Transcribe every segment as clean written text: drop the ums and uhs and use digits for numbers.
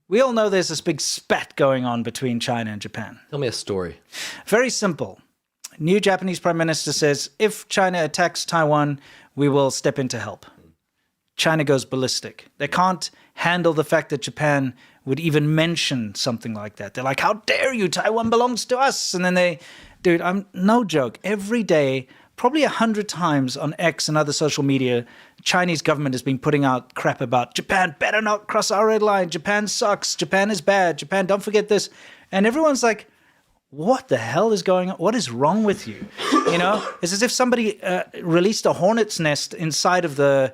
We all know there's this big spat going on between China and Japan. Tell me a story. Very simple. New Japanese Prime Minister says, if China attacks Taiwan, we will step in to help. China goes ballistic. They can't handle the fact that Japan would even mention something like that. They're like, how dare you? Taiwan belongs to us. And then dude, I'm no joke. Every day, probably 100 times on X and other social media, Chinese government has been putting out crap about Japan better not cross our red line. Japan sucks. Japan is bad. Japan, don't forget this. And everyone's like, what the hell is going on? What is wrong with you? You know, it's as if somebody released a hornet's nest inside of the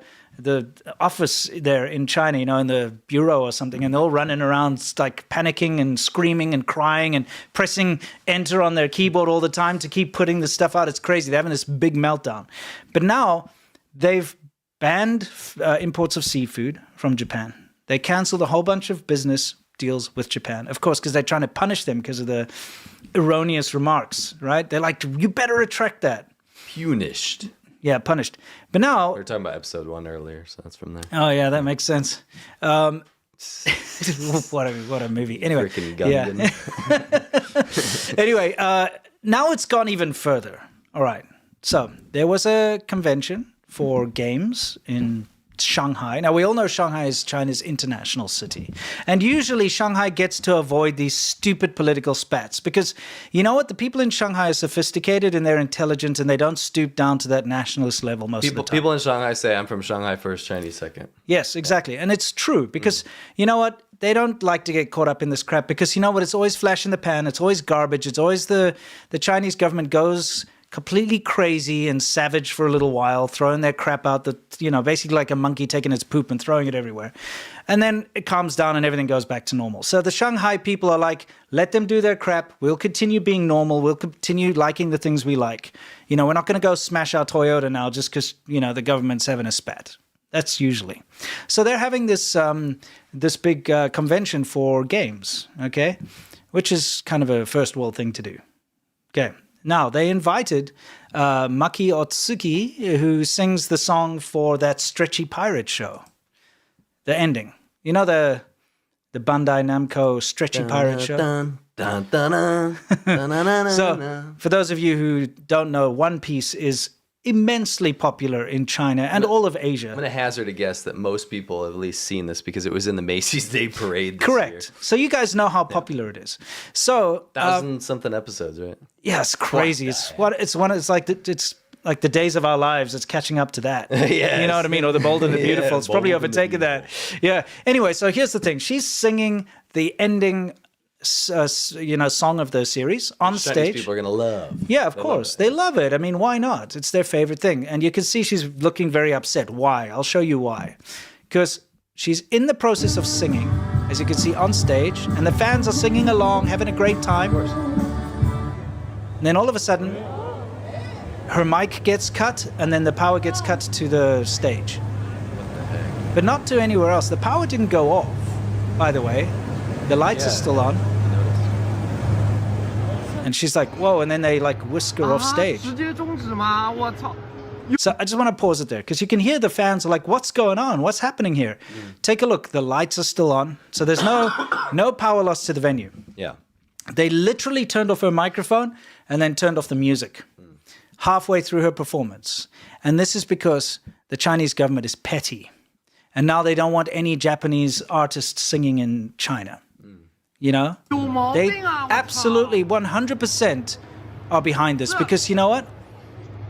office there in China, you know, in the bureau or something, and they're all running around like panicking and screaming and crying and pressing enter on their keyboard all the time to keep putting the stuff out. It's crazy. They're having this big meltdown. But now they've banned imports of seafood from Japan. They canceled a whole bunch of business deals with Japan, of course, because they're trying to punish them because of the erroneous remarks, right? They're like, you better retract that. Punished. Yeah, punished. But now... We were talking about episode 1 earlier, so that's from there. Oh, yeah, that makes sense. What a movie. Anyway. Freaking Gungan. Yeah. Anyway, now it's gone even further. All right. So there was a convention for games in Shanghai. Now, we all know Shanghai is China's international city. And usually Shanghai gets to avoid these stupid political spats because, you know what? The people in Shanghai are sophisticated and they're intelligent and they don't stoop down to that nationalist level most of the time. People in Shanghai say, I'm from Shanghai first, Chinese second. Yes, exactly. And it's true because, you know what? They don't like to get caught up in this crap because, you know what? It's always flash in the pan. It's always garbage. It's always the Chinese government goes completely crazy and savage for a little while, throwing their crap out, basically like a monkey taking its poop and throwing it everywhere. And then it calms down and everything goes back to normal. So the Shanghai people are like, let them do their crap. We'll continue being normal. We'll continue liking the things we like. You know, we're not going to go smash our Toyota now just because, the government's having a spat. That's usually. So they're having this big convention for games, okay, which is kind of a first world thing to do. Okay. Now, they invited Maki Otsuki, who sings the song for that Stretchy Pirate show, the ending. You know the Bandai Namco Stretchy Pirate show? So, for those of you who don't know, One Piece is immensely popular in China and all of Asia. I'm going to hazard a guess that most people have at least seen this because it was in the Macy's Day Parade this Correct. year. So you guys know how popular it is. So 1,000-something episodes, right? Yeah, it's crazy. It's like the days of our lives. It's catching up to that. Yes. You know what I mean? Or the Bold and the Beautiful. It's probably Bold and the overtaken that. Yeah. Anyway, so here's the thing. She's singing the ending song of the series on Chinese stage. People are going to love. Yeah, of course. They love it. I mean, why not? It's their favorite thing. And you can see she's looking very upset. Why? I'll show you why. Because she's in the process of singing, as you can see on stage, and the fans are singing along, having a great time. And then all of a sudden, her mic gets cut, and then the power gets cut to the stage. But not to anywhere else. The power didn't go off, by the way. The lights are still on. And she's like, whoa, and then they whisk her off stage. So I just want to pause it there, because you can hear the fans are like, what's going on? What's happening here? Take a look. The lights are still on. So there's no power loss to the venue. Yeah. They literally turned off her microphone and then turned off the music halfway through her performance. And this is because the Chinese government is petty. And now they don't want any Japanese artists singing in China. You know? They absolutely 100% are behind this because you know what?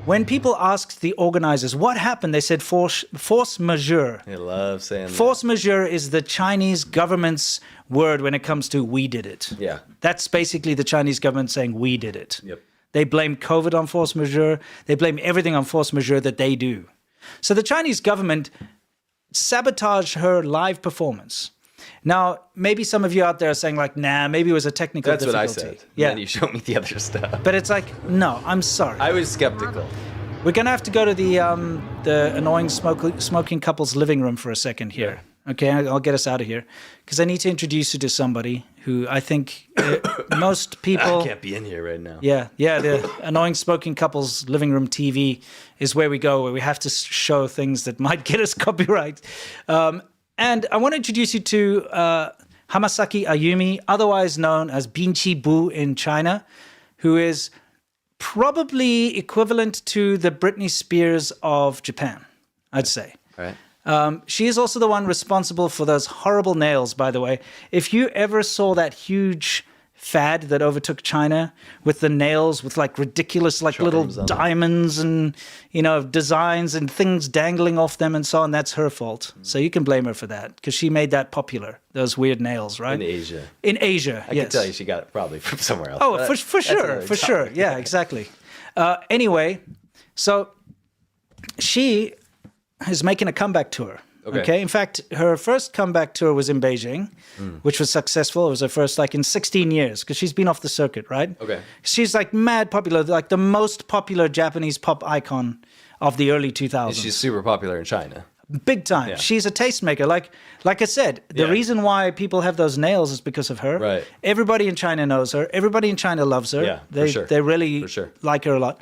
When people asked the organizers what happened, they said force majeure. They love saying that. Force majeure is the Chinese government's word when it comes to we did it. Yeah. That's basically the Chinese government saying we did it. Yep. They blame COVID on force majeure. They blame everything on force majeure that they do. So the Chinese government sabotaged her live performance. Now, maybe some of you out there are saying nah, maybe it was a technical difficulty. That's what I said. Yeah. And then you showed me the other stuff. But it's no, I'm sorry. I was skeptical. We're going to have to go to the annoying smoking couple's living room for a second here. Okay, I'll get us out of here. Because I need to introduce you to somebody who I think most people... I can't be in here right now. Yeah, the annoying smoking couple's living room TV is where we go, where we have to show things that might get us copyright. And I want to introduce you to Hamasaki Ayumi, otherwise known as Binchi Bu in China, who is probably equivalent to the Britney Spears of Japan, I'd say. Right. She is also the one responsible for those horrible nails, by the way. If you ever saw that huge fad that overtook China with the nails with like ridiculous like little diamonds and, you know, designs and things dangling off them and so on, that's her fault. So you can blame her for that because she made that popular, those weird nails, right? In Asia. In Asia, I yes. can tell you she got it probably from somewhere else. Oh, for sure. Yeah, exactly. Anyway, so she is making a comeback tour. Okay. In fact, her first comeback tour was in Beijing, which was successful. It was her first, like, in 16 years, because she's been off the circuit, right? Okay. She's, like, mad popular, like the most popular Japanese pop icon of the early 2000s. And she's super popular in China. Big time. Yeah. She's a tastemaker. Like I said, the reason why people have those nails is because of her. Right. Everybody in China knows her. Everybody in China loves her. Yeah, they, for sure. They really for sure. like her a lot.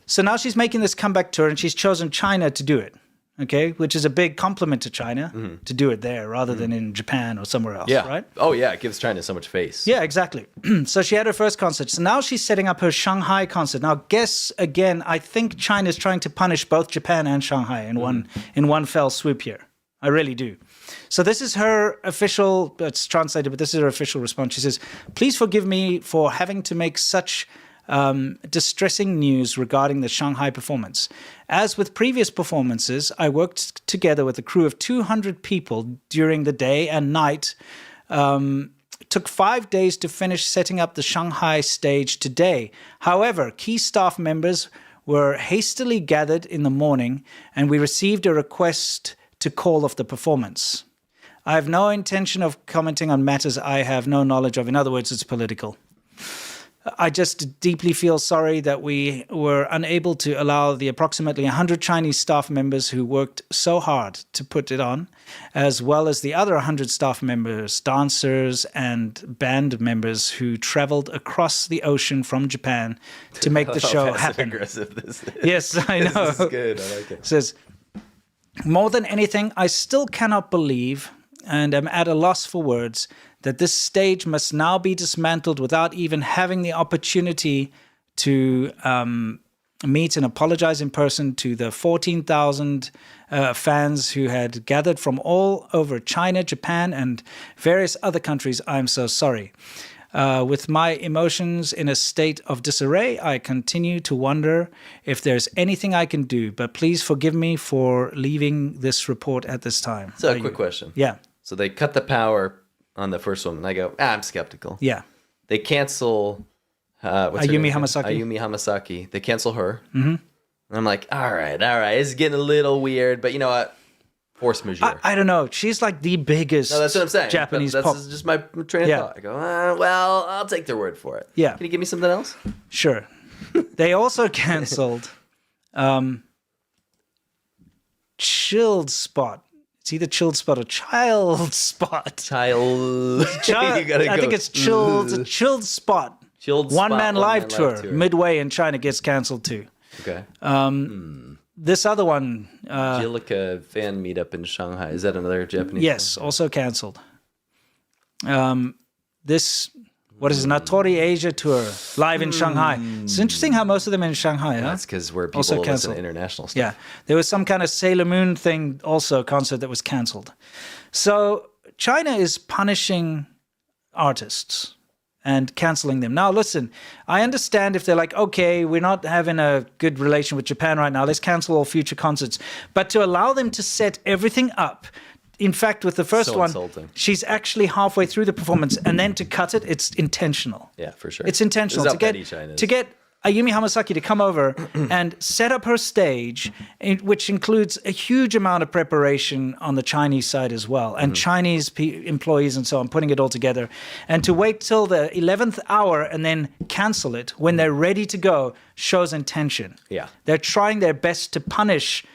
So now she's making this comeback tour, and she's chosen China to do it. Okay, which is a big compliment to China to do it there rather than in Japan or somewhere else, right? Oh, yeah, it gives China so much face. Yeah, exactly. So she had her first concert. So now she's setting up her Shanghai concert. Now, guess again, I think China's trying to punish both Japan and Shanghai in one fell swoop here. I really do. So this is her official, it's translated, but this is her official response. She says, "Please forgive me for having to make such distressing news regarding the Shanghai performance. As with previous performances, I worked together with a crew of 200 people during the day and night. Took 5 days to finish setting up the Shanghai stage today. However, key staff members were hastily gathered in the morning, and we received a request to call off the performance. I have no intention of commenting on matters I have no knowledge of. In other words, it's political. I just deeply feel sorry that we were unable to allow the approximately 100 Chinese staff members who worked so hard to put it on, as well as the other 100 staff members, dancers, and band members who traveled across the ocean from Japan to make the show happen." Aggressive this is. Yes, I know. This is good. I like it. It says, "More than anything, I still cannot believe and am at a loss for words that this stage must now be dismantled without even having the opportunity to meet and apologize in person to the 14,000 fans who had gathered from all over China, Japan, and various other countries. I'm so sorry. With my emotions in a state of disarray, I continue to wonder if there's anything I can do, but please forgive me for leaving this report at this time." So a quick question. Yeah. So they cut the power on the first one, and I go, I'm skeptical. Yeah. They cancel what's her Ayumi name again? Hamasaki. Ayumi Hamasaki. They cancel her. Mm-hmm. And I'm like, all right. It's getting a little weird, but you know what? Force majeure. I don't know. She's like the biggest that's what I'm saying. Japanese that's pop. just my train of thought. I go, well, I'll take their word for it. Yeah. Can you give me something else? Sure. They also canceled Chilled Spot. It's either Chilled Spot or Child Spot. Child. I think it's Chilled Spot. Chilled One Spot, Man Live Tour. Midway in China gets canceled too. Okay. This other one. Jilica fan meetup in Shanghai. Is that another Japanese? Yes, also canceled. This, what is it, Natori Asia Tour, live in Shanghai. It's interesting how most of them are in Shanghai, huh? That's because where people Also listen canceled. to international stuff. Yeah, there was some kind of Sailor Moon thing, also concert that was canceled. So China is punishing artists and canceling them. Now, listen, I understand if they're like, okay, we're not having a good relation with Japan right now, let's cancel all future concerts. But to allow them to set everything up, in fact, with the first one, insulting. She's actually halfway through the performance, and then to cut it, it's intentional. Yeah, for sure. It's intentional This is how petty China is. to get Ayumi Hamasaki to come over and set up her stage, which includes a huge amount of preparation on the Chinese side as well, and Chinese employees and so on, putting it all together, and to wait till the 11th hour and then cancel it when they're ready to go shows intention. Yeah. They're trying their best to punish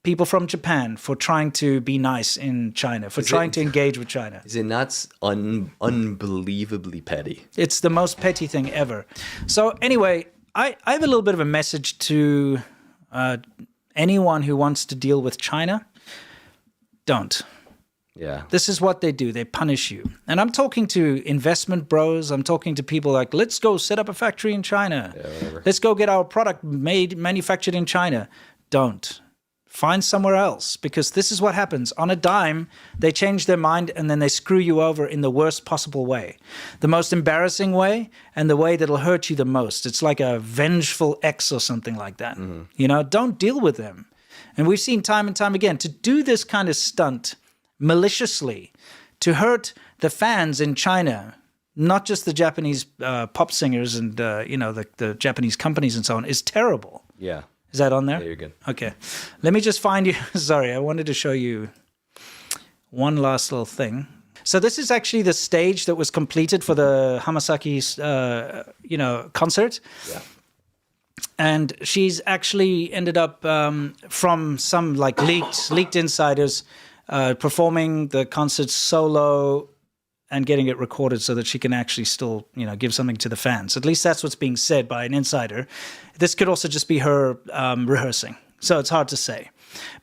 people from Japan for trying to be nice in China, for trying to engage with China. Is it not unbelievably petty? It's the most petty thing ever. So anyway, I have a little bit of a message to anyone who wants to deal with China. Don't. Yeah. This is what they do. They punish you. And I'm talking to investment bros. I'm talking to people like, let's go set up a factory in China. Yeah, whatever. Let's go get our product manufactured in China. Don't. Find somewhere else, because this is what happens. On a dime, they change their mind and then they screw you over in the worst possible way. The most embarrassing way and the way that'll hurt you the most. It's like a vengeful ex or something like that. You know, don't deal with them. And we've seen time and time again, to do this kind of stunt maliciously, to hurt the fans in China, not just the Japanese pop singers and, the Japanese companies and so on, is terrible. Yeah. Is that on there? Yeah, you're good. Okay. Let me just find you. Sorry, I wanted to show you one last little thing. So this is actually the stage that was completed for the Hamasaki's, concert. Yeah. And she's actually ended up, from some like leaked insiders, performing the concert solo and getting it recorded so that she can actually still, give something to the fans. At least that's what's being said by an insider. This could also just be her rehearsing. So it's hard to say.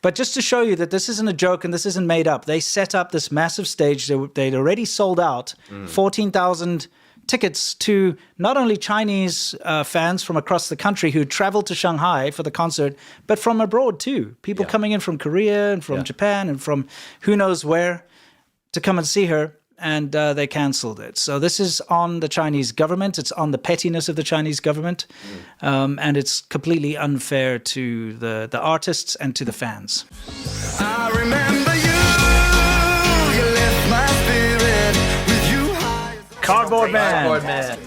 But just to show you that this isn't a joke and this isn't made up, they set up this massive stage. They'd already sold out 14,000 tickets to not only Chinese fans from across the country who traveled to Shanghai for the concert, but from abroad too. People coming in from Korea and from Japan and from who knows where to come and see her. And they canceled it. So this is on the Chinese government. It's on the pettiness of the Chinese government. And it's completely unfair to the artists and to the fans. I remember you left my spirit with you high. Cardboard Man. Cardboard Man.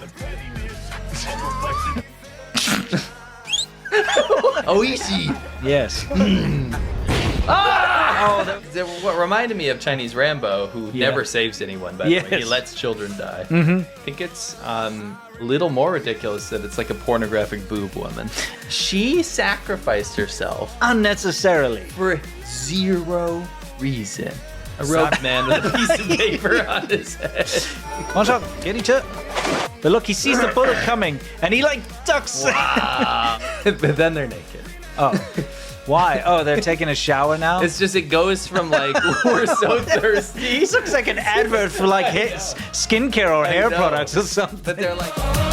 Oishi. Yes. What reminded me of Chinese Rambo, who never saves anyone, by the way. He lets children die. I think it's a little more ridiculous that it's like a pornographic boob woman. She sacrificed herself Unnecessarily. for zero reason. A robed man with a piece of paper on his head. One shot. Get each other. But look, he sees the bullet coming and he like ducks. But then they're naked. Oh. Why? Oh, they're taking a shower now? It's just, it goes from like, we're so thirsty. This looks like an advert for like skincare or hair know. products or something. But they're like...